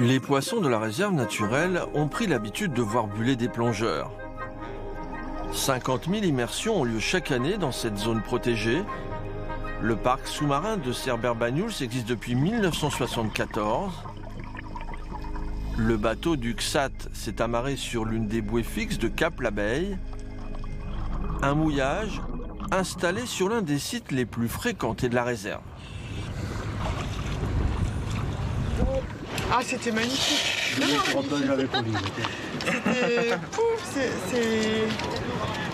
Les poissons de la réserve naturelle ont pris l'habitude de voir buller des plongeurs. 50 000 immersions ont lieu chaque année dans cette zone protégée. Le parc sous-marin de Cerbère-Banyuls existe depuis 1974. Le bateau du XAT s'est amarré sur l'une des bouées fixes de Cap-l'Abeille. Un mouillage installé sur l'un des sites les plus fréquentés de la réserve. Ah, c'était magnifique. C'était pouf,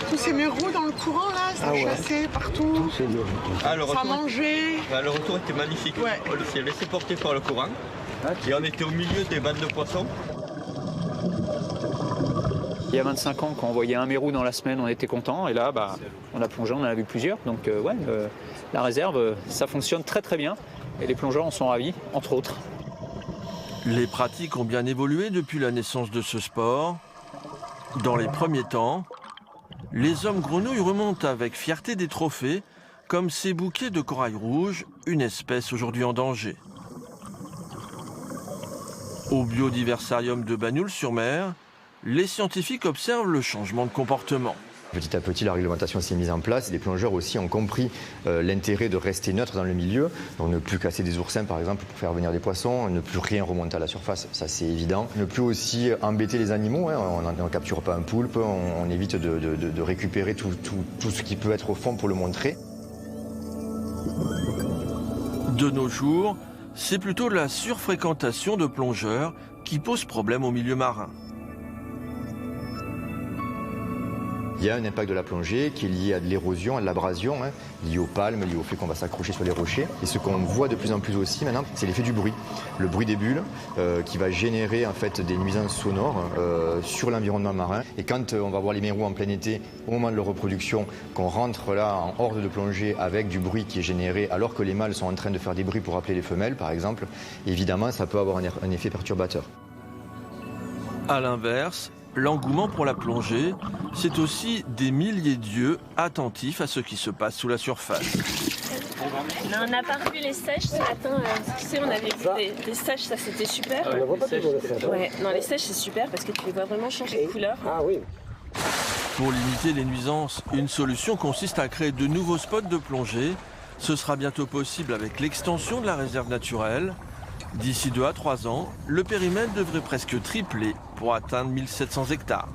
tous ces mérous dans le courant là, ça chassait partout. Ça mangeait. Le retour était magnifique. Ouais. On s'est laissé porter par le courant et on était au milieu des bandes de poissons. Il y a 25 ans, quand on voyait un mérou dans la semaine, on était content. Et là, on a plongé, on en a vu plusieurs. Donc la réserve, ça fonctionne très très bien. Et les plongeurs en sont ravis, entre autres. Les pratiques ont bien évolué depuis la naissance de ce sport. Dans les premiers temps, les hommes grenouilles remontent avec fierté des trophées, comme ces bouquets de corail rouge, une espèce aujourd'hui en danger. Au biodiversarium de Banyuls-sur-Mer, les scientifiques observent le changement de comportement. Petit à petit, la réglementation s'est mise en place et les plongeurs aussi ont compris l'intérêt de rester neutre dans le milieu. Donc ne plus casser des oursins par exemple pour faire venir des poissons, ne plus rien remonter à la surface, ça c'est évident. Ne plus aussi embêter les animaux, hein. On ne capture pas un poulpe, on évite de récupérer tout ce qui peut être au fond pour le montrer. De nos jours, c'est plutôt la surfréquentation de plongeurs qui pose problème au milieu marin. Il y a un impact de la plongée qui est lié à de l'érosion, à de l'abrasion, hein, lié aux palmes, lié au fait qu'on va s'accrocher sur les rochers. Et ce qu'on voit de plus en plus aussi maintenant, c'est l'effet du bruit. Le bruit des bulles qui va générer en fait des nuisances sonores sur l'environnement marin. Et quand on va voir les mérous en plein été, au moment de leur reproduction, qu'on rentre là en horde de plongée avec du bruit qui est généré alors que les mâles sont en train de faire des bruits pour appeler les femelles par exemple, évidemment ça peut avoir un effet perturbateur. À l'inverse, l'engouement pour la plongée, c'est aussi des milliers d'yeux attentifs à ce qui se passe sous la surface. On n'a pas revu les sèches ce matin. Tu sais, on avait vu des sèches, ça c'était super. Ouais, non, les sèches c'est super parce que tu les vois vraiment changer de couleur. Ah oui. Pour limiter les nuisances, une solution consiste à créer de nouveaux spots de plongée. Ce sera bientôt possible avec l'extension de la réserve naturelle. D'ici 2 à 3 ans, le périmètre devrait presque tripler pour atteindre 1700 hectares.